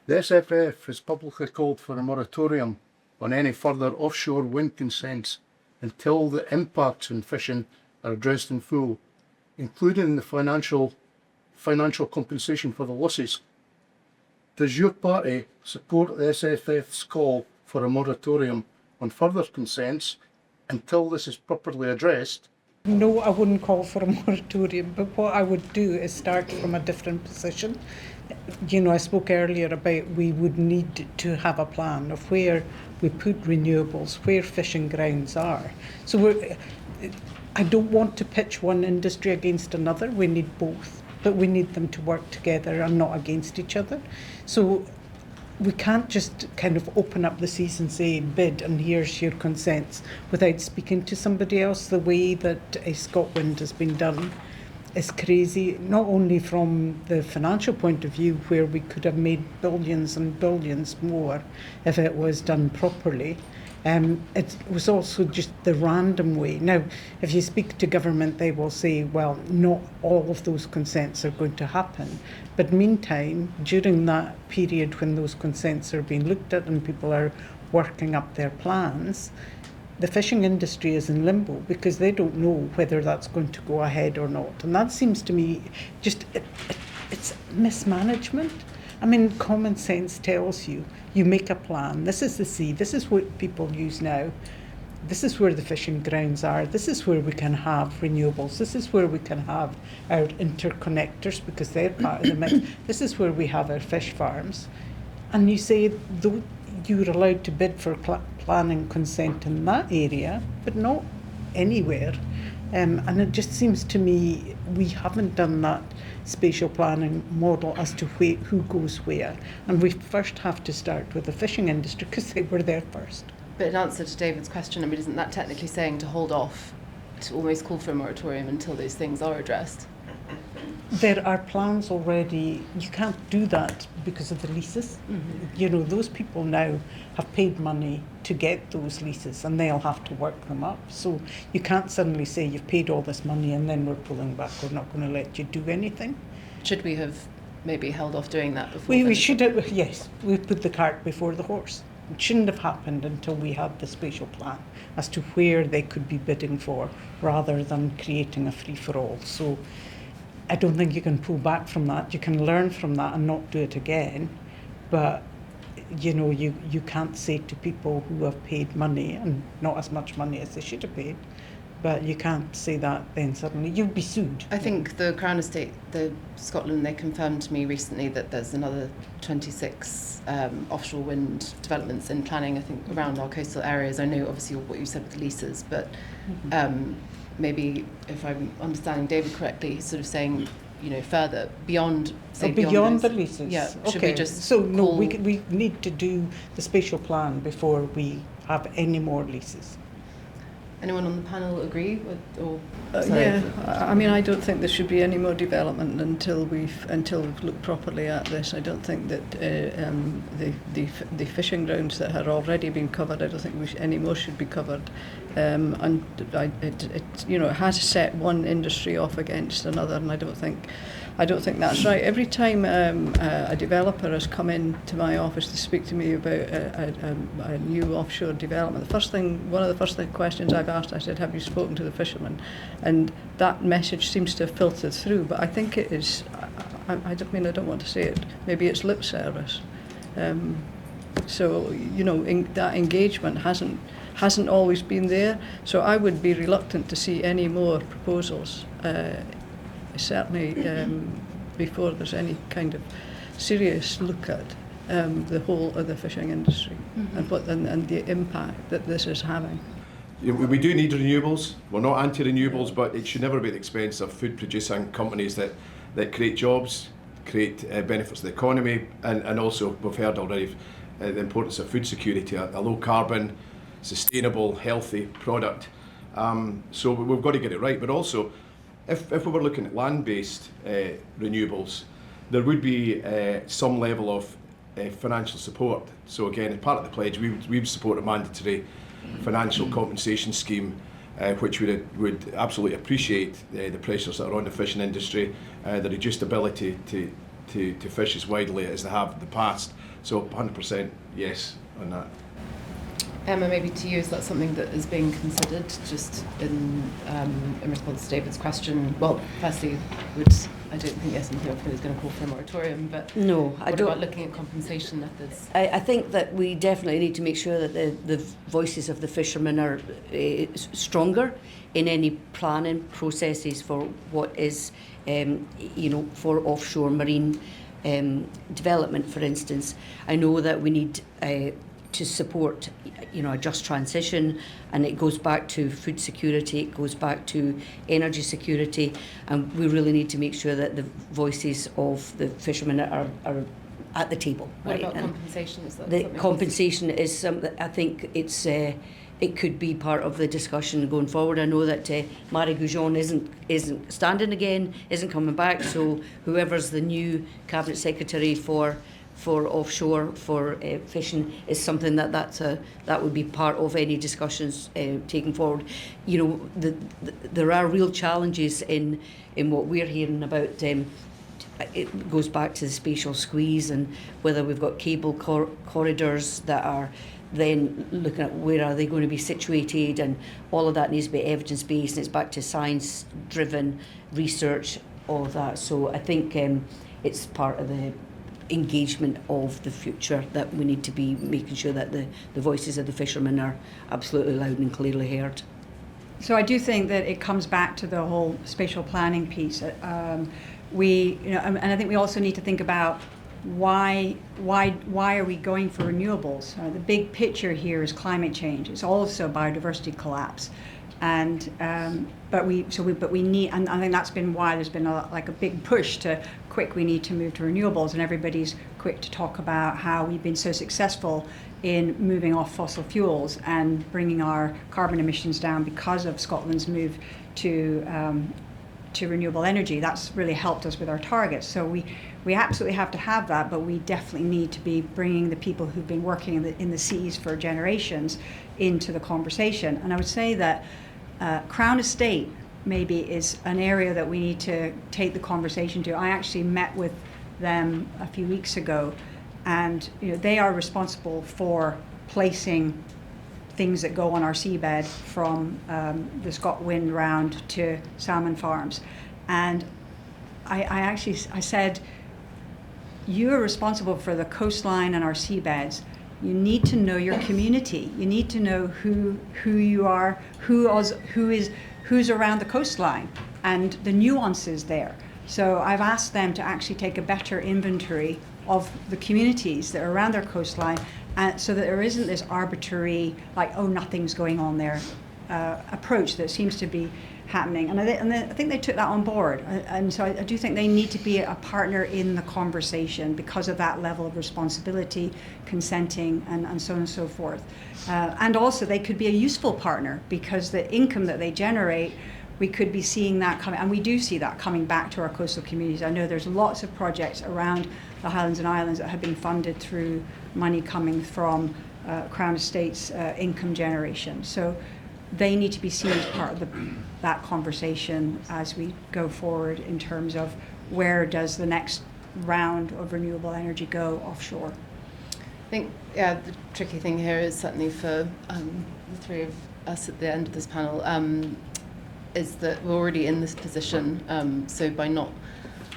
The SFF has publicly called for a moratorium on any further offshore wind consents until the impacts on fishing are addressed in full, including the financial compensation for the losses. Does your party support the SFF's call for a moratorium on further consents until this is properly addressed? No, I wouldn't call for a moratorium, but what I would do is start from a different position. I spoke earlier about we would need to have a plan of where we put renewables, where fishing grounds are. So I don't want to pitch one industry against another. We need both, but we need them to work together and not against each other. So we can't just kind of open up the seas and say bid and here's your consents without speaking to somebody else. The way that Scotland has been done is crazy, not only from the financial point of view, where we could have made billions and billions more if it was done properly. It was also just the random way. Now, if you speak to government, they will say, well, not all of those consents are going to happen. But meantime, during that period when those consents are being looked at and people are working up their plans, the fishing industry is in limbo because they don't know whether that's going to go ahead or not. And that seems to me just, it's mismanagement. I mean, common sense tells you, you make a plan. This is the sea. This is what people use now. This is where the fishing grounds are. This is where we can have renewables. This is where we can have our interconnectors because they're part of the mix. This is where we have our fish farms. And you say you're allowed to bid for planning consent in that area, but not anywhere. And it just seems to me we haven't done that spatial planning model as to who goes where. And we first have to start with the fishing industry because they were there first. But in answer to David's question, I mean, isn't that technically saying to hold off, to almost call for a moratorium until those things are addressed? There are plans already. You can't do that because of the leases. Mm-hmm. Those people now have paid money to get those leases and they'll have to work them up. So you can't suddenly say you've paid all this money and then we're pulling back, we're not going to let you do anything. Should we have maybe held off doing that before? We should have, yes. We put the cart before the horse. It shouldn't have happened until we had the spatial plan as to where they could be bidding for rather than creating a free-for-all. So I don't think you can pull back from that. You can learn from that and not do it again. But, you can't say to people who have paid money, and not as much money as they should have paid, but you can't say that then suddenly you'll be sued. I think the Crown Estate, Scotland, they confirmed to me recently that there's another 26 offshore wind developments in planning, I think, around our coastal areas. I know obviously what you said with the leases, but maybe if I'm understanding David correctly, he's sort of saying, further beyond beyond the leases. Yeah. Okay. Should we just so no, we need to do the spatial plan before we have any more leases. Anyone on the panel agree with, or? Yeah, I mean, I don't think there should be any more development until we've looked properly at this. I don't think that the fishing grounds that had already been covered, I don't think any more should be covered. And it has set one industry off against another, and I don't think that's right. Every time a developer has come into my office to speak to me about a new offshore development, one of the first questions I've asked, I said, have you spoken to the fishermen? And that message seems to have filtered through, but I think it is, I don't want to say it, maybe it's lip service. So, that engagement hasn't always been there, so I would be reluctant to see any more proposals. Certainly before there's any kind of serious look at the whole of the fishing industry and the impact that this is having. We do need renewables. We're not anti-renewables, but it should never be at the expense of food-producing companies that create jobs, create benefits to the economy, and also, we've heard already, the importance of food security, a low-carbon, sustainable, healthy product. So we've got to get it right, but also, if we were looking at land-based renewables, there would be some level of financial support. So again, as part of the pledge, we would support a mandatory financial compensation scheme, which would absolutely appreciate the pressures that are on the fishing industry, the reduced ability to fish as widely as they have in the past. So 100% yes on that. Emma, maybe to you, is that something that is being considered just in response to David's question? Well, firstly, I don't think the SNP is going to call for a moratorium, but No, I what don't. about looking at compensation methods? I think that we definitely need to make sure that the voices of the fishermen are stronger in any planning processes for what is, for offshore marine development, for instance. I know that we need to support, a just transition, and it goes back to food security, it goes back to energy security, and we really need to make sure that the voices of the fishermen are at the table. What right? about And compensation? Is that the something compensation is something I think it could be part of the discussion going forward. I know that Marie Goujon isn't standing again, isn't coming back. So whoever's the new cabinet secretary for offshore for fishing is something that would be part of any discussions taken forward. There are real challenges in what we're hearing about. It goes back to the spatial squeeze and whether we've got cable corridors that are then looking at where are they going to be situated, and all of that needs to be evidence-based, and it's back to science-driven research, all of that. So I think it's part of the engagement of the future that we need to be making sure that the voices of the fishermen are absolutely loud and clearly heard. So I do think that it comes back to the whole spatial planning piece. And I think we also need to think about why are we going for renewables? The big picture here is climate change. It's also biodiversity collapse, and but we need, and I think that's been why there's been a big push to we need to move to renewables, and everybody's quick to talk about how we've been so successful in moving off fossil fuels and bringing our carbon emissions down because of Scotland's move to renewable energy. That's really helped us with our targets. So we absolutely have to have that, but we definitely need to be bringing the people who've been working in the seas for generations into the conversation. And I would say that Crown Estate maybe is an area that we need to take the conversation to. I actually met with them a few weeks ago, and they are responsible for placing things that go on our seabed from the ScotWind round to salmon farms. And I said, you're responsible for the coastline and our seabeds. You need to know your community. You need to know who you are, who's around the coastline, and the nuances there. So I've asked them to actually take a better inventory of the communities that are around their coastline, so that there isn't this arbitrary, nothing's going on there approach that seems to be happening. And I think they took that on board. And so I do think they need to be a partner in the conversation because of that level of responsibility, consenting, and so on and so forth. And also they could be a useful partner because the income that they generate, we could be seeing that coming, and we do see that coming back to our coastal communities. I know there's lots of projects around the Highlands and Islands that have been funded through money coming from Crown Estate's income generation. So they need to be seen as part of that conversation as we go forward in terms of where does the next round of renewable energy go offshore. I think, the tricky thing here is certainly for the three of us at the end of this panel, is that we're already in this position. So by not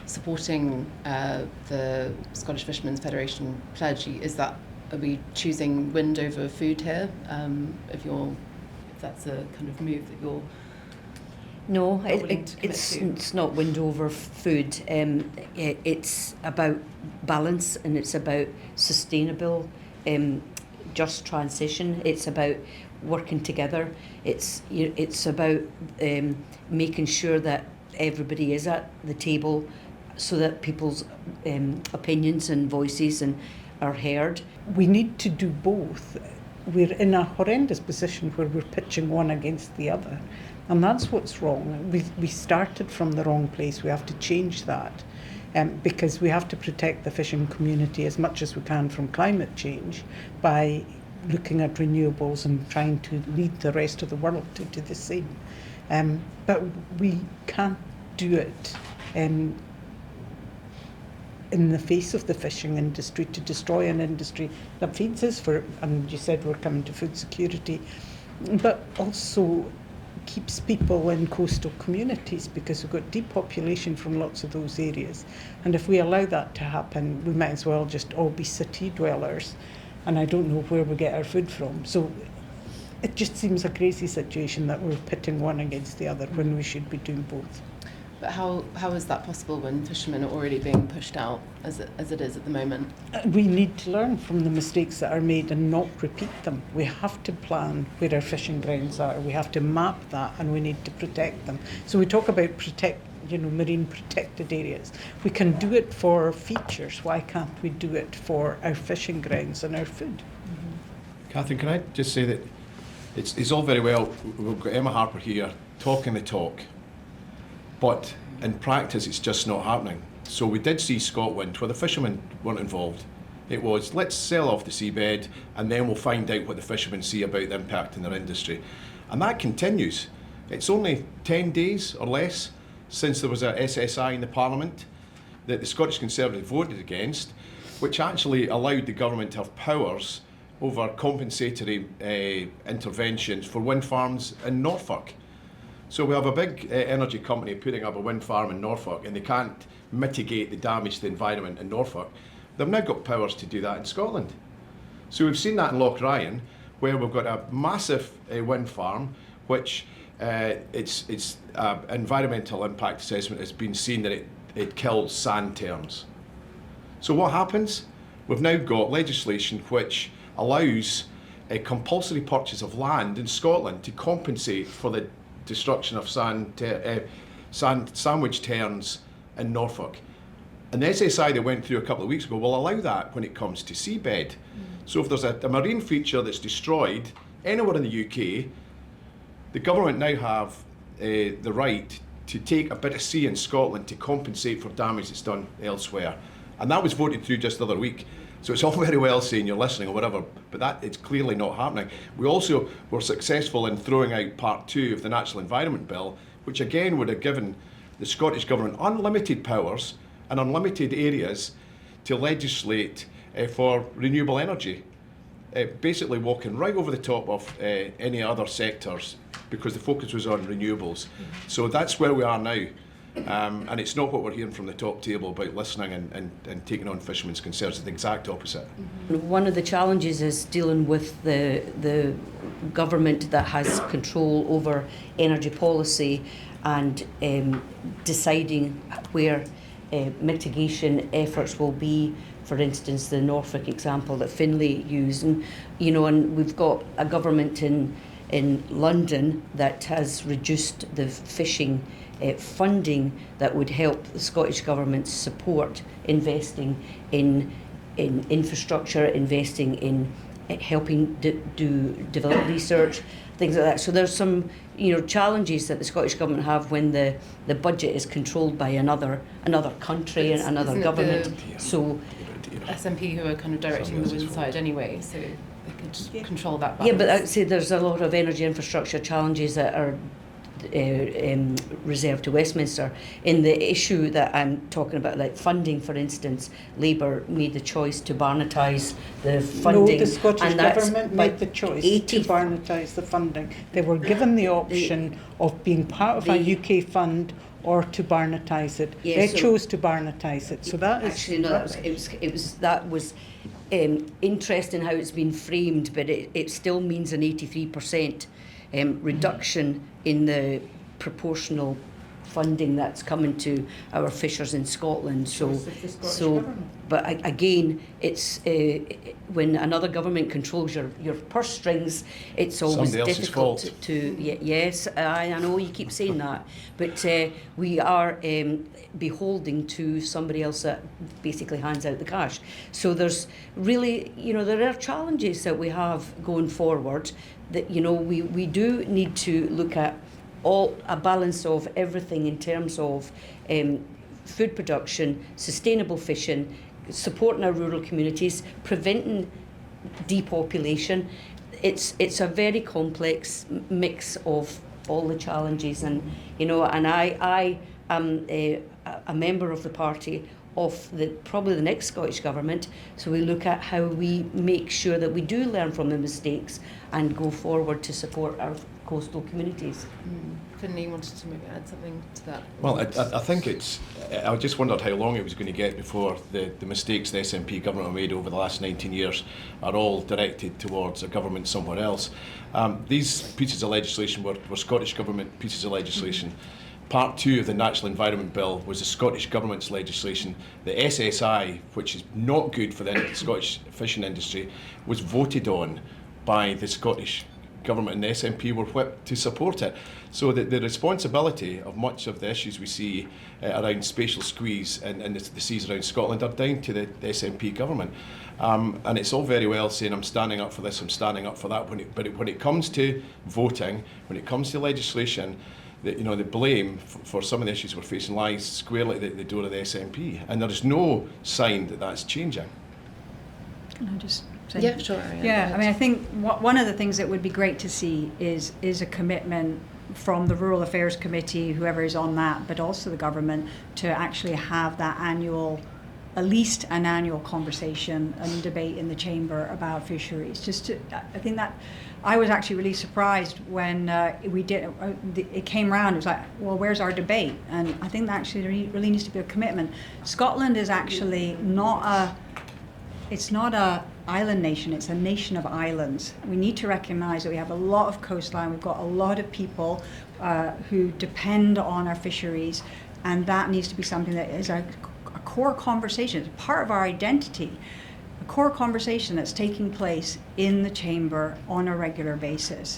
supporting the Scottish Fishermen's Federation pledge, are we choosing wind over food here? If that's a kind of move that you're No, willing to commit it's to? not wind over food. It's about balance, and it's about sustainable, just transition. It's about working together. It's about making sure that everybody is at the table, so that people's opinions and voices are heard. We need to do both. We're in a horrendous position where we're pitching one against the other, and that's what's wrong. We started from the wrong place. We have to change that, because we have to protect the fishing community as much as we can from climate change by looking at renewables and trying to lead the rest of the world to do the same. But we can't do it in the face of the fishing industry, to destroy an industry that feeds us for, and you said we're coming to food security, but also keeps people in coastal communities, because we've got depopulation from lots of those areas. And if we allow that to happen, we might as well just all be city dwellers, and I don't know where we get our food from. So it just seems a crazy situation that we're pitting one against the other when we should be doing both. But how is that possible when fishermen are already being pushed out as it is at the moment? We need to learn from the mistakes that are made and not repeat them. We have to plan where our fishing grounds are. We have to map that, and we need to protect them. So we talk about marine protected areas. We can do it for features. Why can't we do it for our fishing grounds and our food? Catherine, can I just say that it's all very well, we've got Emma Harper here talking the talk, but in practice it's just not happening. So we did see Scotland where the fishermen weren't involved. It was, let's sell off the seabed and then we'll find out what the fishermen see about the impact in their industry. And that continues. It's only 10 days or less since there was a SSI in the Parliament that the Scottish Conservatives voted against, which actually allowed the government to have powers over compensatory interventions for wind farms in Norfolk. So we have a big energy company putting up a wind farm in Norfolk, and they can't mitigate the damage to the environment in Norfolk. They've now got powers to do that in Scotland. So we've seen that in Loch Ryan, where we've got a massive wind farm, which its environmental impact assessment has been seen that it killed sand terns. So what happens? We've now got legislation which allows a compulsory purchase of land in Scotland to compensate for the destruction of sandwich terns in Norfolk. And the SSI that went through a couple of weeks ago will allow that when it comes to seabed. So if there's a marine feature that's destroyed anywhere in the UK, the government now have the right to take a bit of sea in Scotland to compensate for damage that's done elsewhere. And that was voted through just the other week. So it's all very well saying you're listening or whatever, but that it's clearly not happening. We also were successful in throwing out Part 2 of the Natural Environment Bill, which again would have given the Scottish Government unlimited powers and unlimited areas to legislate for renewable energy, basically walking right over the top of any other sectors, because the focus was on renewables. So that's where we are now. And it's not what we're hearing from the top table about listening and taking on fishermen's concerns. It's the exact opposite. One of the challenges is dealing with the government that has control over energy policy and deciding where mitigation efforts will be. For instance, the Norfolk example that Finlay used, and we've got a government in London that has reduced the fishing funding that would help the Scottish Government support investing in infrastructure, investing in helping develop research, things like that. So there's some challenges that the Scottish Government have when the budget is controlled by another country and another government. So SNP who are kind of directing the wind side anyway, so they could control that balance. Yeah, but I'd say there's a lot of energy infrastructure challenges that are reserved to Westminster. In the issue that I'm talking about, like funding, for instance, Labour made the choice to Barnetise the funding. No, the Scottish Government made the choice to Barnetise the funding. They were given the option of being part of a UK fund or to Barnetise it. Yeah, they chose to Barnetise it. So that is actually no. That was interesting how it's been framed, but it still means an 83% reduction in the proportional funding that's coming to our fishers in Scotland. But again, it's when another government controls your purse strings, it's always difficult to. Yes, I know you keep saying that, but we are beholding to somebody else that basically hands out the cash. So there's really, there are challenges that we have going forward. That we do need to look at a balance of everything in terms of food production, sustainable fishing, supporting our rural communities, preventing depopulation. It's a very complex mix of all the challenges, and and I am a member of the party of probably the next Scottish Government. So we look at how we make sure that we do learn from the mistakes and go forward to support our coastal communities. Finlay, you wanted to maybe add something to that? Well, I think I just wondered how long it was going to get before the mistakes the SNP government have made over the last 19 years are all directed towards a government somewhere else. These pieces of legislation were Scottish Government pieces of legislation. Part 2 of the Natural Environment Bill was the Scottish Government's legislation. The SSI, which is not good for the Scottish fishing industry, was voted on by the Scottish Government, and the SNP were whipped to support it. So that the responsibility of much of the issues we see around spatial squeeze and the seas around Scotland are down to the SNP Government. And it's all very well saying I'm standing up for this, I'm standing up for that, but when it comes to voting, when it comes to legislation, the blame for some of the issues we're facing lies squarely at the door of the SNP, and there is no sign that that's changing. Can I just say? Yeah, sure. Ariane, Yeah, I mean, I think one of the things that would be great to see is a commitment from the Rural Affairs Committee, whoever is on that, but also the government, to actually have that annual, at least an annual conversation and debate in the chamber about fisheries. I think that I was actually really surprised when we did. It came around. It was like, well, where's our debate? And I think that actually really needs to be a commitment. Scotland is actually it's not a island nation, it's a nation of islands. We need to recognise that we have a lot of coastline, we've got a lot of people who depend on our fisheries, and that needs to be something that is a core conversation. It's part of our identity, a core conversation that's taking place in the chamber on a regular basis.